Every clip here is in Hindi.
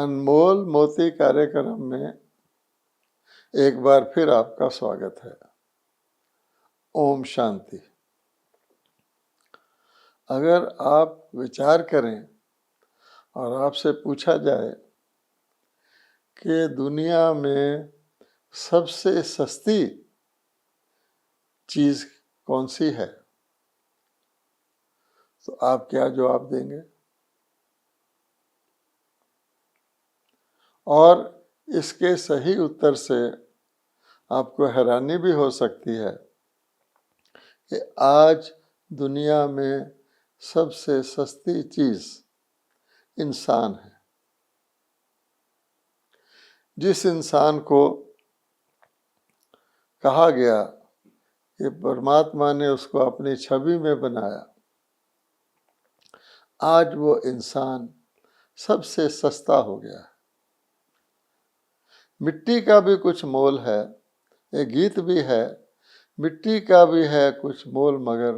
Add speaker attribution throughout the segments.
Speaker 1: अनमोल मोती कार्यक्रम में एक बार फिर आपका स्वागत है। ओम शांति। अगर आप विचार करें और आपसे पूछा जाए कि दुनिया में सबसे सस्ती चीज कौन सी है, तो आप क्या जवाब देंगे? और इसके सही उत्तर से आपको हैरानी भी हो सकती है कि आज दुनिया में सबसे सस्ती चीज इंसान है। जिस इंसान को कहा गया कि परमात्मा ने उसको अपनी छवि में बनाया, आज वो इंसान सबसे सस्ता हो गया है। मिट्टी का भी कुछ मोल है, एक गीत भी है, मिट्टी का भी है कुछ मोल मगर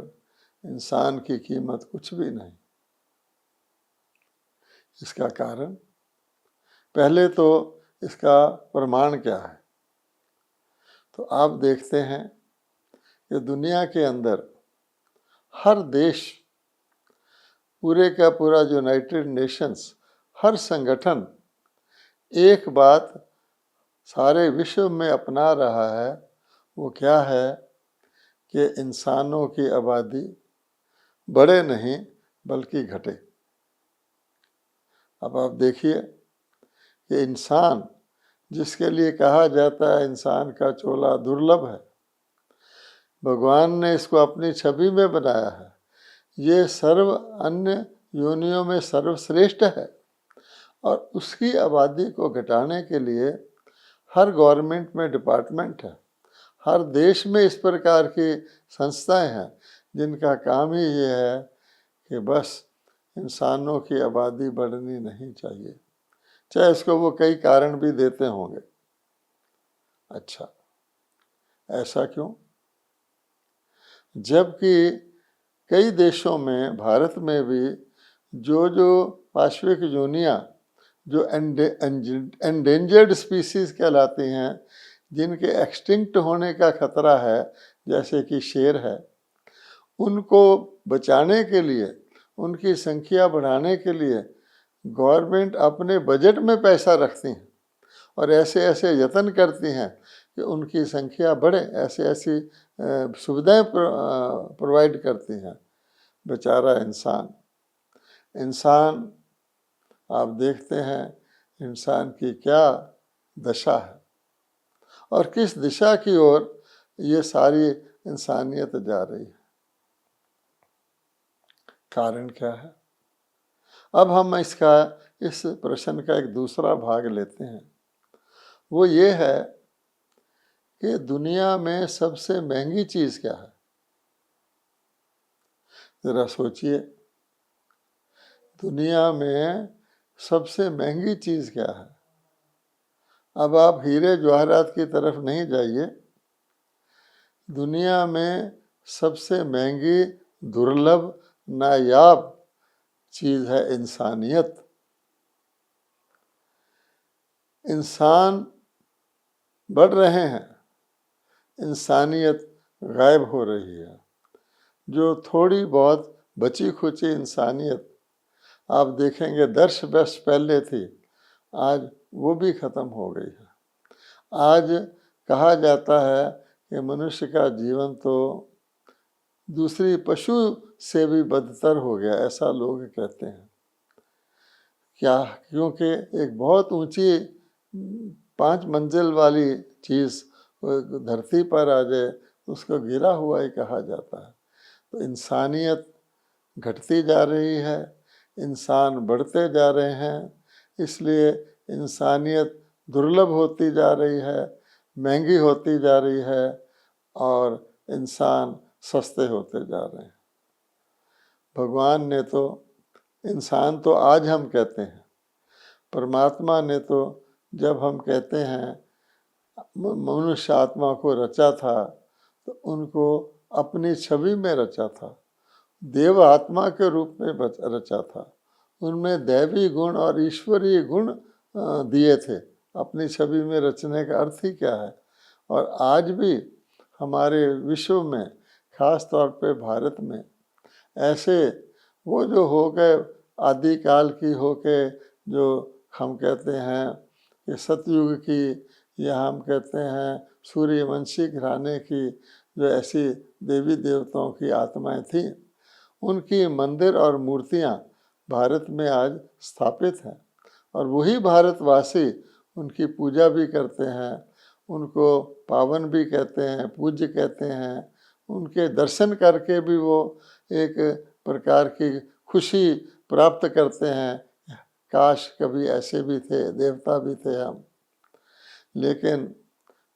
Speaker 1: इंसान की कीमत कुछ भी नहीं। इसका कारण, पहले तो इसका प्रमाण क्या है? तो आप देखते हैं कि दुनिया के अंदर हर देश, पूरे का पूरा यूनाइटेड नेशंस, हर संगठन एक बात सारे विश्व में अपना रहा है। वो क्या है कि इंसानों की आबादी बढ़े नहीं बल्कि घटे। अब आप देखिए कि इंसान, जिसके लिए कहा जाता है इंसान का चोला दुर्लभ है, भगवान ने इसको अपनी छवि में बनाया है। ये सर्व अन्य योनियों में सर्वश्रेष्ठ है और उसकी आबादी को घटाने के लिए हर गवर्नमेंट में डिपार्टमेंट है, हर देश में इस प्रकार की संस्थाएं हैं जिनका काम ही ये है कि बस इंसानों की आबादी बढ़नी नहीं चाहिए, चाहे इसको वो कई कारण भी देते होंगे। अच्छा, ऐसा क्यों? जबकि कई देशों में, भारत में भी जो पार्श्विक योनियां जो एंडेंजर्ड स्पीसीज कहलाती हैं, जिनके एक्सटिंक्ट होने का खतरा है, जैसे कि शेर है, उनको बचाने के लिए, उनकी संख्या बढ़ाने के लिए गवर्नमेंट अपने बजट में पैसा रखती हैं और ऐसे ऐसे यत्न करती हैं कि उनकी संख्या बढ़े, ऐसी ऐसी सुविधाएं प्रोवाइड करती हैं। बेचारा इंसान आप देखते हैं इंसान की क्या दशा है और किस दिशा की ओर ये सारी इंसानियत जा रही है। कारण क्या है? अब हम इस प्रश्न का एक दूसरा भाग लेते हैं। वो ये है कि दुनिया में सबसे महंगी चीज क्या है? जरा सोचिए, दुनिया में सबसे महंगी चीज क्या है? अब आप हीरे जवाहरात की तरफ नहीं जाइए। दुनिया में सबसे महंगी, दुर्लभ, नायाब चीज है इंसानियत। इंसान बढ़ रहे हैं, इंसानियत गायब हो रही है। जो थोड़ी बहुत बची खुची इंसानियत आप देखेंगे 10 वर्ष पहले थी, आज वो भी खत्म हो गई है। आज कहा जाता है कि मनुष्य का जीवन तो दूसरी पशु से भी बदतर हो गया, ऐसा लोग कहते हैं। क्या? क्योंकि एक बहुत ऊंची 5 मंजिल वाली चीज धरती पर आ जाए उसको गिरा हुआ ही कहा जाता है। तो इंसानियत घटती जा रही है, इंसान बढ़ते जा रहे हैं, इसलिए इंसानियत दुर्लभ होती जा रही है, महंगी होती जा रही है और इंसान सस्ते होते जा रहे हैं। भगवान ने तो, इंसान तो आज हम कहते हैं, परमात्मा ने तो जब हम कहते हैं मनुष्य आत्मा को रचा था तो उनको अपनी छवि में रचा था, देव आत्मा के रूप में रचा था। उनमें दैवी गुण और ईश्वरीय गुण दिए थे। अपनी छवि में रचने का अर्थ ही क्या है। और आज भी हमारे विश्व में, खास तौर पे भारत में, ऐसे वो जो हो गए आदिकाल की हो के, जो हम कहते हैं कि सतयुग की, या हम कहते हैं सूर्यवंशी घराने की, जो ऐसी देवी देवताओं की आत्माएं थी, उनकी मंदिर और मूर्तियां भारत में आज स्थापित हैं। और वही भारतवासी उनकी पूजा भी करते हैं, उनको पावन भी कहते हैं, पूज्य कहते हैं। उनके दर्शन करके भी वो एक प्रकार की खुशी प्राप्त करते हैं। काश कभी ऐसे भी थे, देवता भी थे हम। लेकिन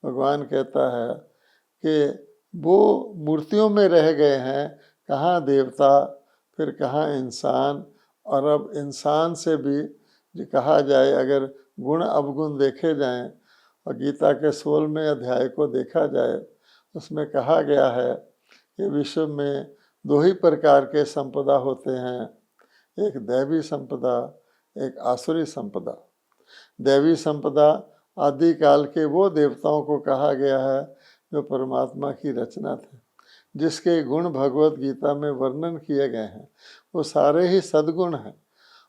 Speaker 1: भगवान कहता है कि वो मूर्तियों में रह गए हैं, कहाँ देवता, फिर कहाँ इंसान। और अब इंसान से भी जो कहा जाए, अगर गुण अवगुण देखे जाएं और गीता के 16वें अध्याय को देखा जाए, उसमें कहा गया है कि विश्व में दो ही प्रकार के संपदा होते हैं, एक दैवी संपदा, एक आसुरी संपदा। दैवी संपदा आदिकाल के वो देवताओं को कहा गया है जो परमात्मा की रचना थे, जिसके गुण भगवत गीता में वर्णन किए गए हैं, वो सारे ही सद्गुण हैं।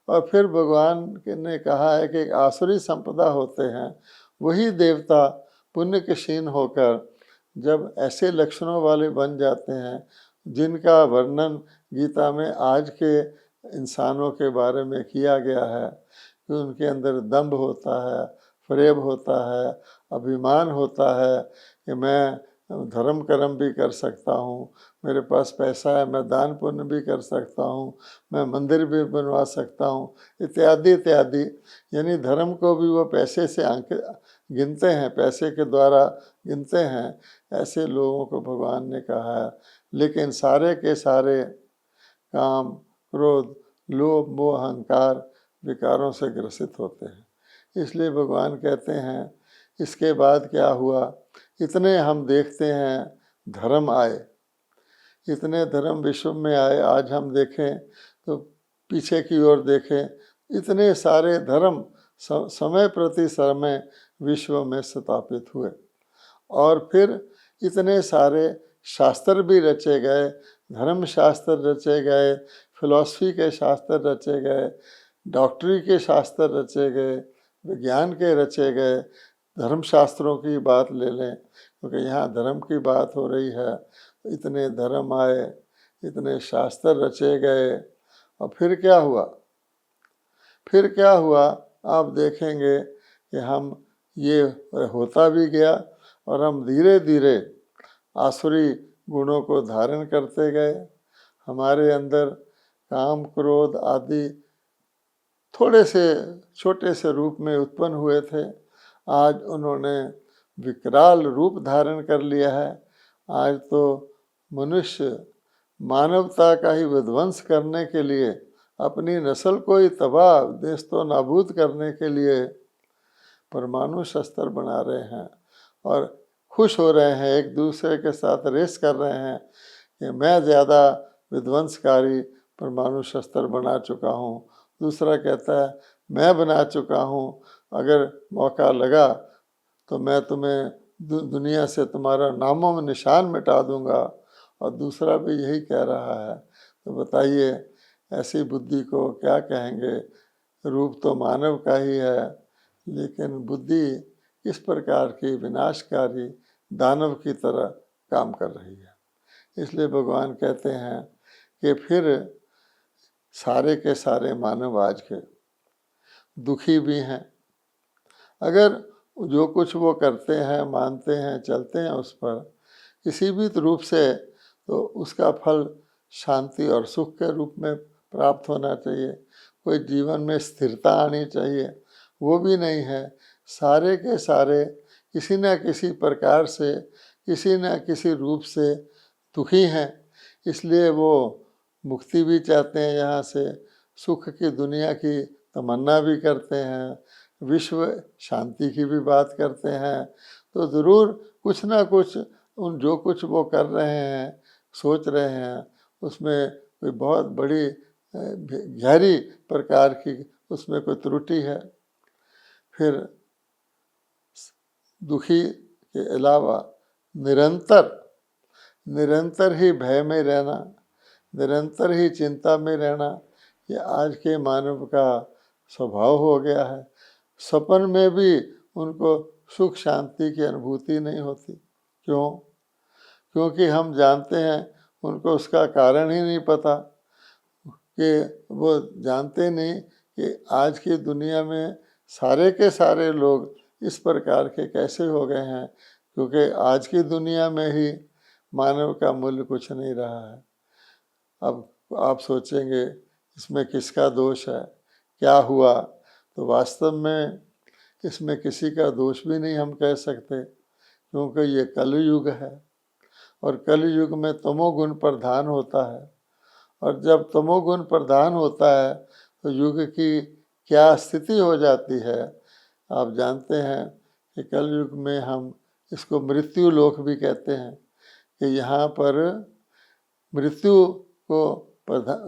Speaker 1: और फिर भगवान ने कहा है कि एक आसुरी संपदा होते हैं, वही देवता पुण्य के क्षीण होकर जब ऐसे लक्षणों वाले बन जाते हैं जिनका वर्णन गीता में आज के इंसानों के बारे में किया गया है, कि उनके अंदर दंभ होता है, प्रेम होता है, अभिमान होता है कि मैं धर्म कर्म भी कर सकता हूँ, मेरे पास पैसा है, मैं दान पुण्य भी कर सकता हूँ, मैं मंदिर भी बनवा सकता हूँ, इत्यादि इत्यादि। यानी धर्म को भी वो पैसे से गिनते हैं, पैसे के द्वारा गिनते हैं। ऐसे लोगों को भगवान ने कहा है। लेकिन सारे के सारे काम, क्रोध, लोभ, मोह, अहंकार विकारों से ग्रसित होते हैं। इसलिए भगवान कहते हैं इसके बाद क्या हुआ, इतने हम देखते हैं धर्म आए, इतने धर्म विश्व में आए। आज हम देखें तो पीछे की ओर देखें, इतने सारे धर्म समय प्रति समय विश्व में स्थापित हुए। और फिर इतने सारे शास्त्र भी रचे गए, धर्म शास्त्र रचे गए, फिलॉसफी के शास्त्र रचे गए, डॉक्टरी के शास्त्र रचे गए, विज्ञान के रचे गए। धर्मशास्त्रों की बात ले लें, क्योंकि यहाँ धर्म की बात हो रही है। इतने धर्म आए, इतने शास्त्र रचे गए। और फिर क्या हुआ, फिर क्या हुआ आप देखेंगे कि हम ये होता भी गया और हम धीरे धीरे आसुरी गुणों को धारण करते गए। हमारे अंदर काम, क्रोध आदि थोड़े से छोटे से रूप में उत्पन्न हुए थे, आज उन्होंने विकराल रूप धारण कर लिया है। आज तो मनुष्य मानवता का ही विध्वंस करने के लिए, अपनी नस्ल को ही तबाह नेस्तो नाबूद करने के लिए परमाणु शस्त्र बना रहे हैं और खुश हो रहे हैं, एक दूसरे के साथ रेस कर रहे हैं कि मैं ज़्यादा विध्वंसकारी परमाणु शस्त्र बना चुका हूँ। दूसरा कहता है मैं बना चुका हूँ, अगर मौका लगा तो मैं तुम्हें दुनिया से तुम्हारा नामों में निशान मिटा दूंगा। और दूसरा भी यही कह रहा है। तो बताइए ऐसी बुद्धि को क्या कहेंगे। रूप तो मानव का ही है, लेकिन बुद्धि किस प्रकार की विनाशकारी दानव की तरह काम कर रही है। इसलिए भगवान कहते हैं कि फिर सारे के सारे मानव आज के दुखी भी हैं। अगर जो कुछ वो करते हैं, मानते हैं, चलते हैं उस पर किसी भी रूप से, तो उसका फल शांति और सुख के रूप में प्राप्त होना चाहिए। कोई जीवन में स्थिरता आनी चाहिए, वो भी नहीं है। सारे के सारे किसी न किसी प्रकार से, किसी न किसी रूप से दुखी हैं। इसलिए वो मुक्ति भी चाहते हैं, यहाँ से सुख की दुनिया की तमन्ना भी करते हैं, विश्व शांति की भी बात करते हैं। तो ज़रूर कुछ ना कुछ उन जो कुछ वो कर रहे हैं, सोच रहे हैं, उसमें कोई बहुत बड़ी गहरी प्रकार की उसमें कोई त्रुटि है। फिर दुखी के अलावा निरंतर ही भय में रहना, निरंतर ही चिंता में रहना, ये आज के मानव का स्वभाव हो गया है। सपन में भी उनको सुख शांति की अनुभूति नहीं होती। क्यों? क्योंकि हम जानते हैं उनको उसका कारण ही नहीं पता, कि वो जानते नहीं कि आज की दुनिया में सारे के सारे लोग इस प्रकार के कैसे हो गए हैं, क्योंकि आज की दुनिया में ही मानव का मूल्य कुछ नहीं रहा है। अब आप सोचेंगे इसमें किसका दोष है, क्या हुआ, तो वास्तव में इसमें किसी का दोष भी नहीं हम कह सकते, क्योंकि ये कलयुग है और कलयुग में तमोगुण प्रधान होता है। और जब तमोगुण प्रधान होता है तो युग की क्या स्थिति हो जाती है आप जानते हैं कि कलयुग में हम इसको मृत्यु लोक भी कहते हैं, कि यहाँ पर मृत्यु को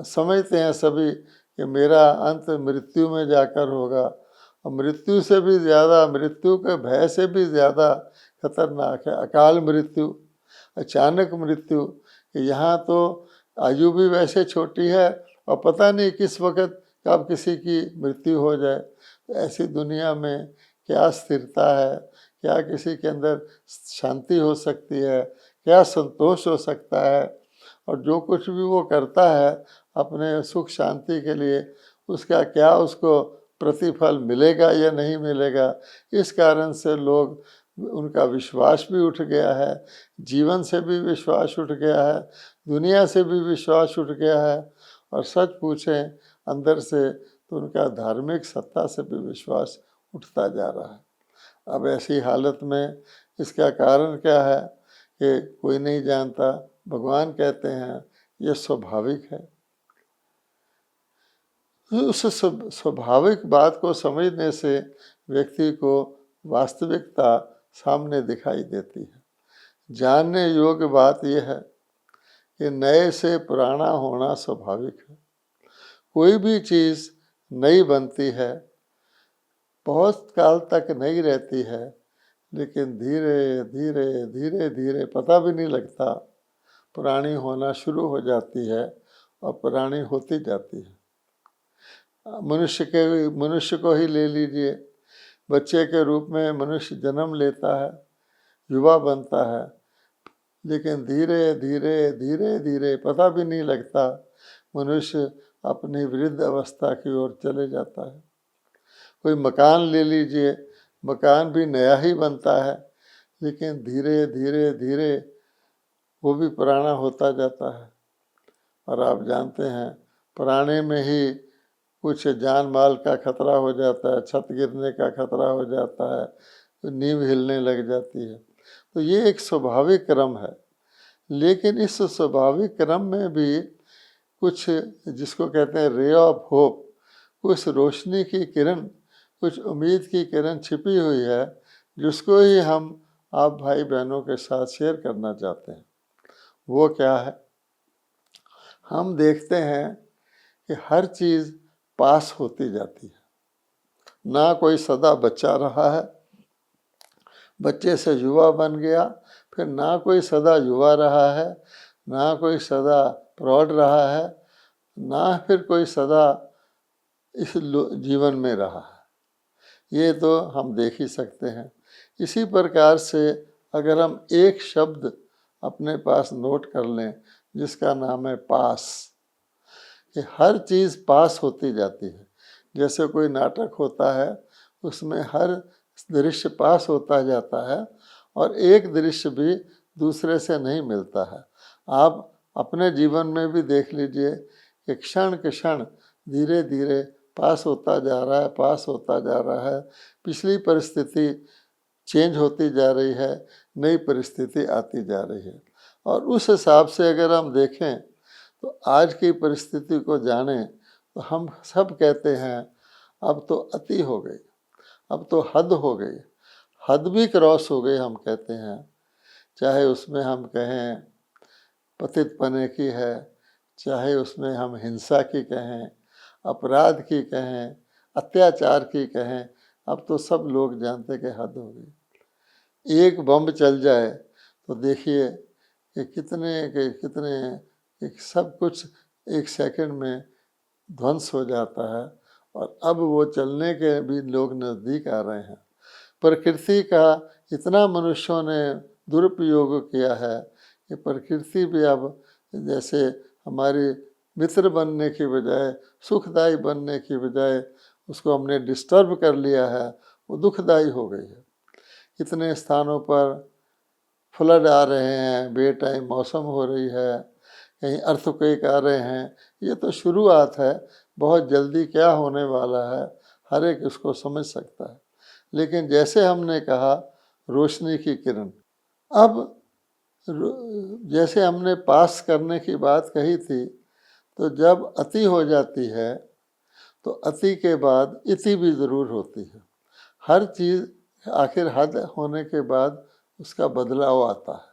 Speaker 1: समझते हैं सभी कि मेरा अंत मृत्यु में जाकर होगा। और मृत्यु से भी ज़्यादा, मृत्यु के भय से भी ज़्यादा खतरनाक है अकाल मृत्यु, अचानक मृत्यु। यहाँ तो आयु भी वैसे छोटी है और पता नहीं किस वक़्त कब किसी की मृत्यु हो जाए। तो ऐसी दुनिया में क्या स्थिरता है, क्या किसी के अंदर शांति हो सकती है, क्या संतोष हो सकता है। और जो कुछ भी वो करता है अपने सुख शांति के लिए, उसका क्या उसको प्रतिफल मिलेगा या नहीं मिलेगा, इस कारण से लोग, उनका विश्वास भी उठ गया है, जीवन से भी विश्वास उठ गया है, दुनिया से भी विश्वास उठ गया है, और सच पूछें अंदर से तो उनका धार्मिक सत्ता से भी विश्वास उठता जा रहा है। अब ऐसी हालत में इसका कारण क्या है कि कोई नहीं जानता। भगवान कहते हैं ये स्वाभाविक है। उस स्वाभाविक बात को समझने से व्यक्ति को वास्तविकता सामने दिखाई देती है। जानने योग्य बात यह है कि नए से पुराना होना स्वाभाविक है। कोई भी चीज़ नई बनती है, बहुत काल तक नहीं रहती है, लेकिन धीरे धीरे धीरे धीरे पता भी नहीं लगता पुरानी होना शुरू हो जाती है और पुरानी होती जाती है। मनुष्य को ही ले लीजिए। बच्चे के रूप में मनुष्य जन्म लेता है, युवा बनता है, लेकिन धीरे धीरे धीरे धीरे पता भी नहीं लगता मनुष्य अपनी वृद्ध अवस्था की ओर चले जाता है। कोई मकान ले लीजिए, मकान भी नया ही बनता है, लेकिन धीरे धीरे धीरे वो भी पुराना होता जाता है। और आप जानते हैं पुराने में ही कुछ जान माल का खतरा हो जाता है, छत गिरने का खतरा हो जाता है, तो नींव हिलने लग जाती है। तो ये एक स्वाभाविक क्रम है। लेकिन इस स्वाभाविक क्रम में भी कुछ, जिसको कहते हैं रे ऑफ होप, कुछ रोशनी की किरण, कुछ उम्मीद की किरण छिपी हुई है, जिसको ही हम आप भाई बहनों के साथ शेयर करना चाहते हैं। वो क्या है? हम देखते हैं कि हर चीज़ पास होती जाती है। ना कोई सदा बच्चा रहा है, बच्चे से युवा बन गया, फिर ना कोई सदा युवा रहा है, ना कोई सदा प्रौढ़ रहा है, ना फिर कोई सदा इस जीवन में रहा है। ये तो हम देख ही सकते हैं। इसी प्रकार से अगर हम एक शब्द अपने पास नोट कर लें जिसका नाम है पास, कि हर चीज़ पास होती जाती है। जैसे कोई नाटक होता है, उसमें हर दृश्य पास होता जाता है और एक दृश्य भी दूसरे से नहीं मिलता है। आप अपने जीवन में भी देख लीजिए कि क्षण के क्षण धीरे धीरे पास होता जा रहा है, पास होता जा रहा है। पिछली परिस्थिति चेंज होती जा रही है, नई परिस्थिति आती जा रही है। और उस हिसाब से अगर हम देखें तो आज की परिस्थिति को जानें तो हम सब कहते हैं अब तो अति हो गई, अब तो हद हो गई, हद भी क्रॉस हो गई हम कहते हैं। चाहे उसमें हम कहें पतितपने की है, चाहे उसमें हम हिंसा की कहें, अपराध की कहें, अत्याचार की कहें, अब तो सब लोग जानते कि हद हो गई। एक बम चल जाए तो देखिए कि कितने सब कुछ एक सेकंड में ध्वंस हो जाता है, और अब वो चलने के भी लोग नज़दीक आ रहे हैं। प्रकृति का इतना मनुष्यों ने दुरुपयोग किया है कि प्रकृति भी अब जैसे हमारी मित्र बनने की बजाय, सुखदायी बनने की बजाय उसको हमने डिस्टर्ब कर लिया है, वो दुखदायी हो गई है। कितने स्थानों पर फ्लड आ रहे हैं, बेटाइम मौसम हो रही है, कहीं अर्थक्वेक आ रहे हैं। ये तो शुरुआत है, बहुत जल्दी क्या होने वाला है हर एक इसको समझ सकता है। लेकिन जैसे हमने कहा रोशनी की किरण, अब जैसे हमने पास करने की बात कही थी, तो जब अति हो जाती है तो अति के बाद इति भी ज़रूर होती है। हर चीज़ आखिर हद होने के बाद उसका बदलाव आता है,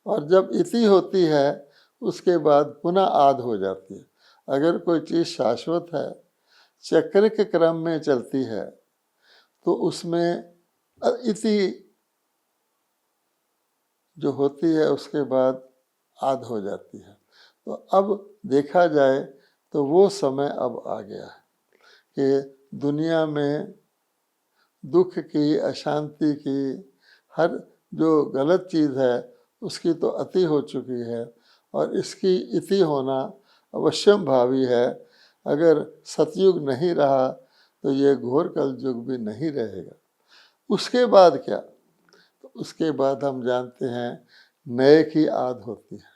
Speaker 1: और जब इति होती है उसके बाद पुनः आद हो जाती है। अगर कोई चीज़ शाश्वत है, चक्र के क्रम में चलती है, तो उसमें इति जो होती है उसके बाद आद हो जाती है। तो अब देखा जाए तो वो समय अब आ गया है कि दुनिया में दुख की, अशांति की, हर जो गलत चीज़ है उसकी तो अति हो चुकी है, और इसकी इति होना अवश्यम भावी है। अगर सतयुग नहीं रहा तो ये घोर कलयुग भी नहीं रहेगा। उसके बाद क्या? तो उसके बाद हम जानते हैं नए की आद होती है।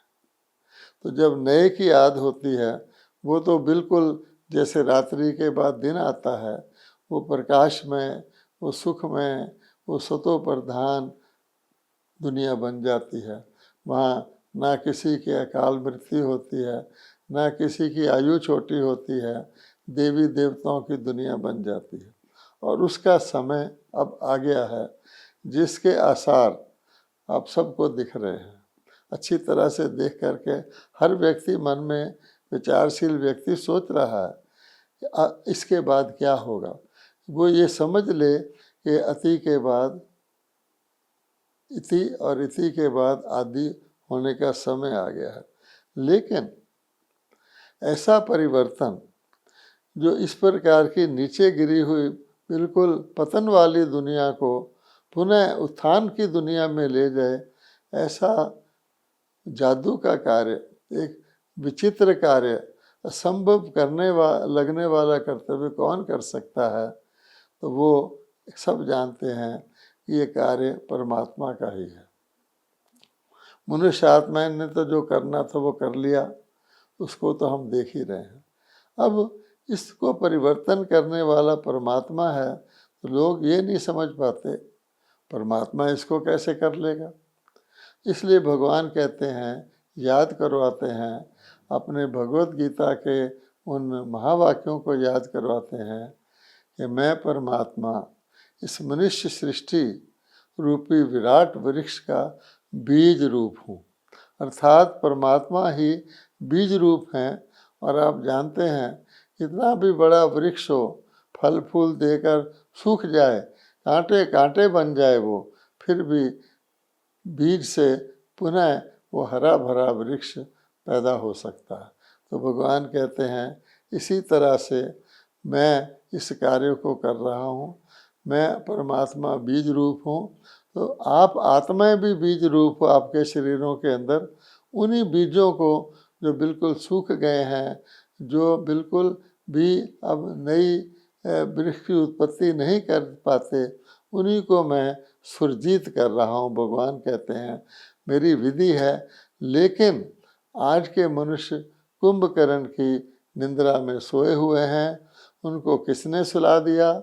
Speaker 1: तो जब नए की आद होती है, वो तो बिल्कुल जैसे रात्रि के बाद दिन आता है, वो प्रकाश में, वो सुख में, वो सतो प्रधान दुनिया बन जाती है। वहाँ ना किसी की अकाल मृत्यु होती है, ना किसी की आयु छोटी होती है, देवी देवताओं की दुनिया बन जाती है। और उसका समय अब आ गया है, जिसके आसार आप सबको दिख रहे हैं। अच्छी तरह से देख करके हर व्यक्ति मन में, विचारशील व्यक्ति सोच रहा है कि इसके बाद क्या होगा। वो ये समझ ले कि अति के बाद इति और इति के बाद आदि होने का समय आ गया है। लेकिन ऐसा परिवर्तन जो इस प्रकार की नीचे गिरी हुई बिल्कुल पतन वाली दुनिया को पुनः उत्थान की दुनिया में ले जाए, ऐसा जादू का कार्य, एक विचित्र कार्य, असंभव लगने वाला कर्तव्य कौन कर सकता है? तो वो सब जानते हैं कि ये कार्य परमात्मा का ही है। मनुष्य आत्मा ने तो जो करना था वो कर लिया, उसको तो हम देख ही रहे हैं। अब इसको परिवर्तन करने वाला परमात्मा है, तो लोग ये नहीं समझ पाते परमात्मा इसको कैसे कर लेगा। इसलिए भगवान कहते हैं, याद करवाते हैं, अपने भगवत गीता के उन महावाक्यों को याद करवाते हैं कि मैं परमात्मा इस मनुष्य सृष्टि रूपी विराट वृक्ष का बीज रूप हूँ। अर्थात परमात्मा ही बीज रूप हैं। और आप जानते हैं, कितना भी बड़ा वृक्ष हो, फल फूल देकर सूख जाए, कांटे कांटे बन जाए, वो फिर भी बीज से पुनः वो हरा भरा वृक्ष पैदा हो सकता है। तो भगवान कहते हैं, इसी तरह से मैं इस कार्य को कर रहा हूँ। मैं परमात्मा बीज रूप हूँ, तो आप आत्माएं भी बीज रूप हो आपके शरीरों के अंदर। उन्हीं बीजों को जो बिल्कुल सूख गए हैं, जो बिल्कुल भी अब नई वृक्ष की उत्पत्ति नहीं कर पाते, उन्हीं को मैं सुरजीत कर रहा हूँ। भगवान कहते हैं, मेरी विधि है। लेकिन आज के मनुष्य कुंभकर्ण की निंद्रा में सोए हुए हैं। उनको किसने सुला दिया?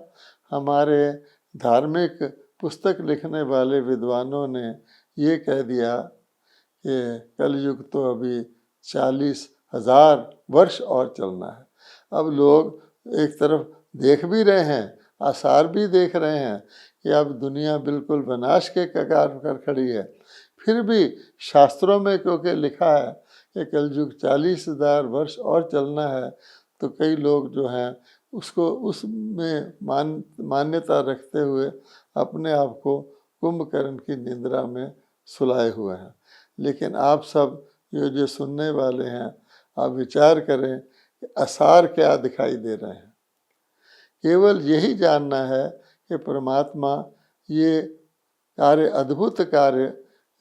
Speaker 1: हमारे धार्मिक पुस्तक लिखने वाले विद्वानों ने ये कह दिया कि कलयुग तो अभी 40,000 वर्ष और चलना है। अब लोग एक तरफ देख भी रहे हैं, आसार भी देख रहे हैं कि अब दुनिया बिल्कुल विनाश के कगार पर खड़ी है। फिर भी शास्त्रों में क्योंकि लिखा है कि कलयुग 40,000 वर्ष और चलना है, तो कई लोग जो हैं उसको उसमें मान्यता रखते हुए अपने आप को कुंभकर्ण की निद्रा में सुलाए हुए हैं। लेकिन आप सब ये जो सुनने वाले हैं, आप विचार करें कि आसार क्या दिखाई दे रहे हैं। केवल यही जानना है कि परमात्मा ये कार्य, अद्भुत कार्य,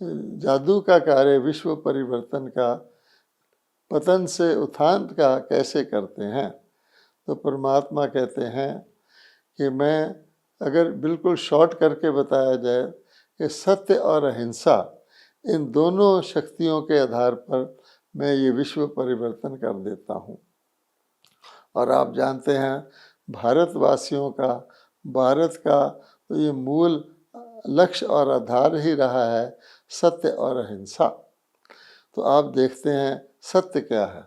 Speaker 1: जादू का कार्य, विश्व परिवर्तन का, पतन से उत्थान का कैसे करते हैं। तो परमात्मा कहते हैं कि मैं, अगर बिल्कुल शॉर्ट करके बताया जाए, कि सत्य और अहिंसा, इन दोनों शक्तियों के आधार पर मैं ये विश्व परिवर्तन कर देता हूँ। और आप जानते हैं भारतवासियों का, भारत का तो ये मूल लक्ष्य और आधार ही रहा है सत्य और अहिंसा। तो आप देखते हैं सत्य क्या है।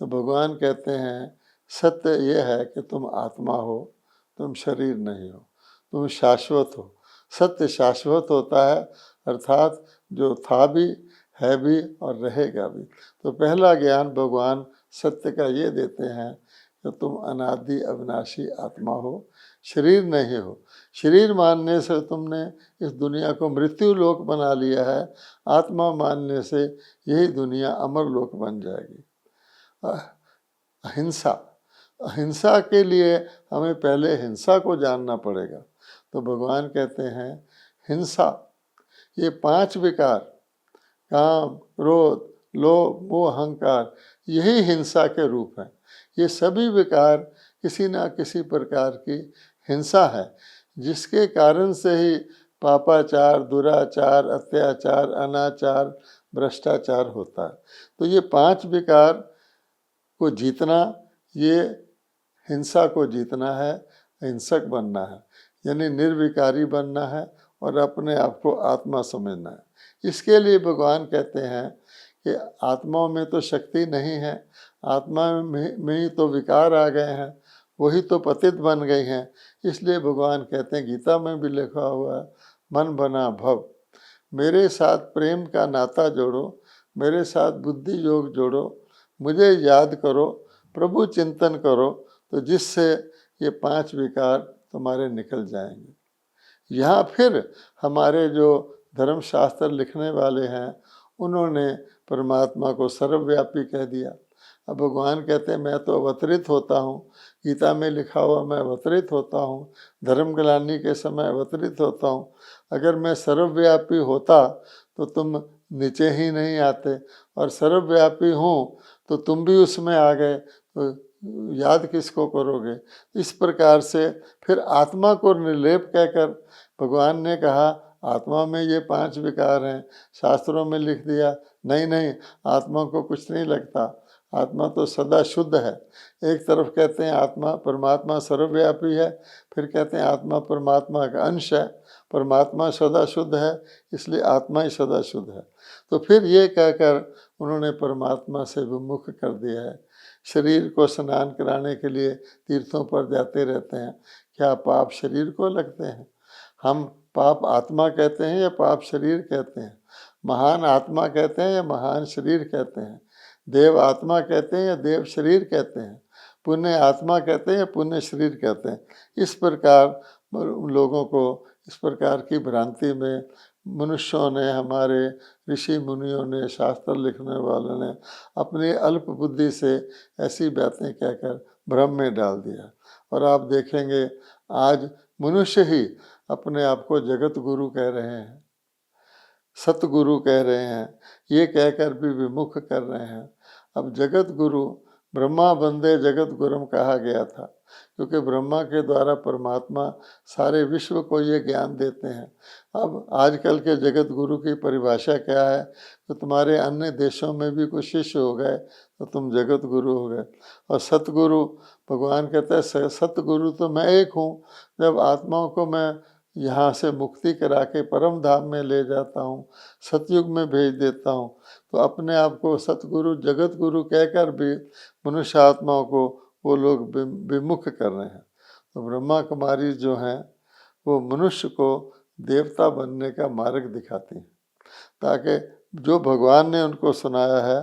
Speaker 1: तो भगवान कहते हैं सत्य ये है कि तुम आत्मा हो, तुम शरीर नहीं हो, तुम शाश्वत हो। सत्य शाश्वत होता है, अर्थात जो था भी, है भी और रहेगा भी। तो पहला ज्ञान भगवान सत्य का ये देते हैं कि तुम अनादि अविनाशी आत्मा हो, शरीर नहीं हो। शरीर मानने से तुमने इस दुनिया को मृत्यु लोक बना लिया है, आत्मा मानने से यही दुनिया अमर लोक बन जाएगी। अहिंसा, अहिंसा के लिए हमें पहले हिंसा को जानना पड़ेगा। तो भगवान कहते हैं हिंसा, ये 5 विकार, काम, क्रोध, लोभ, मोह, अहंकार, यही हिंसा के रूप हैं। ये सभी विकार किसी ना किसी प्रकार की हिंसा है, जिसके कारण से ही पापाचार, दुराचार, अत्याचार, अनाचार, भ्रष्टाचार होता है। तो ये 5 विकार को जीतना, ये हिंसा को जीतना है, हिंसक बनना है, यानी निर्विकारी बनना है और अपने आप को आत्मा समझना है। इसके लिए भगवान कहते हैं कि आत्माओं में तो शक्ति नहीं है, आत्मा में ही तो विकार आ गए हैं, वही तो पतित बन गई हैं। इसलिए भगवान कहते हैं, गीता में भी लिखा हुआ है, मन बना भव, मेरे साथ प्रेम का नाता जोड़ो, मेरे साथ बुद्धि योग जोड़ो, मुझे याद करो, प्रभु चिंतन करो, तो जिससे ये 5 विकार तुम्हारे निकल जाएंगे। यहाँ फिर हमारे जो धर्मशास्त्र लिखने वाले हैं, उन्होंने परमात्मा को सर्वव्यापी कह दिया। अब भगवान कहते हैं मैं तो अवतरित होता हूँ, गीता में लिखा हुआ मैं अवतरित होता हूँ, धर्म ग्लानि के समय अवतरित होता हूँ। अगर मैं सर्वव्यापी होता तो तुम नीचे ही नहीं आते, और सर्वव्यापी हूँ तो तुम भी उसमें आ गए, तो याद किसको करोगे। इस प्रकार से फिर आत्मा को निर्लेप कहकर भगवान ने कहा आत्मा में ये 5 विकार हैं, शास्त्रों में लिख दिया, नहीं नहीं, आत्मा को कुछ नहीं लगता, आत्मा तो सदा शुद्ध है। एक तरफ कहते हैं आत्मा, परमात्मा सर्वव्यापी है, फिर कहते हैं आत्मा परमात्मा का अंश है, परमात्मा सदा शुद्ध है, इसलिए आत्मा ही सदा शुद्ध है। तो फिर ये कहकर उन्होंने परमात्मा से विमुख कर दिया है। शरीर को स्नान कराने के लिए तीर्थों पर जाते रहते हैं, क्या पाप शरीर को लगते हैं? हम पाप आत्मा कहते हैं या पाप शरीर कहते हैं? महान आत्मा कहते हैं या महान शरीर कहते हैं? देव आत्मा कहते हैं या देव शरीर कहते हैं? पुण्य आत्मा कहते हैं या पुण्य शरीर कहते हैं? इस प्रकार लोगों को इस प्रकार की भ्रांति में मनुष्यों ने, हमारे ऋषि मुनियों ने, शास्त्र लिखने वालों ने अपनी अल्प बुद्धि से ऐसी बातें कहकर भ्रम में डाल दिया। और आप देखेंगे आज मनुष्य ही अपने आप को जगत गुरु कह रहे हैं, सतगुरु कह रहे हैं, ये कहकर भी विमुख कर रहे हैं। अब जगत गुरु, ब्रह्मा वंदे जगत गुरुम कहा गया था, क्योंकि ब्रह्मा के द्वारा परमात्मा सारे विश्व को ये ज्ञान देते हैं। अब आजकल के जगत गुरु की परिभाषा क्या है, तो तुम्हारे अन्य देशों में भी कुछ शिष्य हो गए तो तुम जगत गुरु हो गए। और सतगुरु, भगवान कहते हैं सतगुरु तो मैं एक हूँ, जब आत्माओं को मैं यहाँ से मुक्ति करा के परम धाम में ले जाता हूँ, सतयुग में भेज देता हूँ, तो अपने आप को सतगुरु, जगत गुरु कहकर भी मनुष्य आत्माओं को वो लोग विमुख कर रहे हैं। तो ब्रह्मा कुमारी जो हैं वो मनुष्य को देवता बनने का मार्ग दिखाती हैं, ताकि जो भगवान ने उनको सुनाया है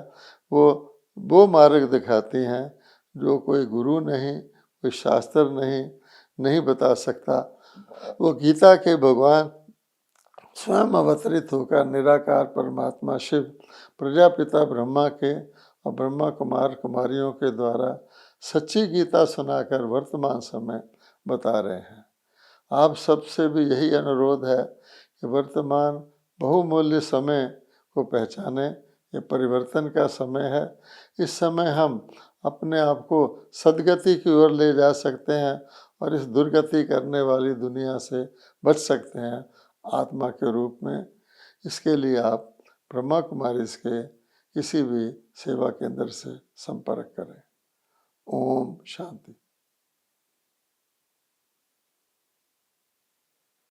Speaker 1: वो मार्ग दिखाती हैं, जो कोई गुरु नहीं, कोई शास्त्र नहीं बता सकता। वो गीता के भगवान स्वयं अवतरित होकर निराकार परमात्मा शिव प्रजापिता ब्रह्मा के और ब्रह्मा कुमार कुमारियों के द्वारा सच्ची गीता सुनाकर वर्तमान समय बता रहे हैं। आप सबसे भी यही अनुरोध है कि वर्तमान बहुमूल्य समय को पहचाने। ये परिवर्तन का समय है। इस समय हम अपने आप को सद्गति की ओर ले जा सकते हैं और इस दुर्गति करने वाली दुनिया से बच सकते हैं आत्मा के रूप में। इसके लिए आप ब्रह्मा कुमारी के किसी भी सेवा केंद्र से संपर्क करें। ओम शांति।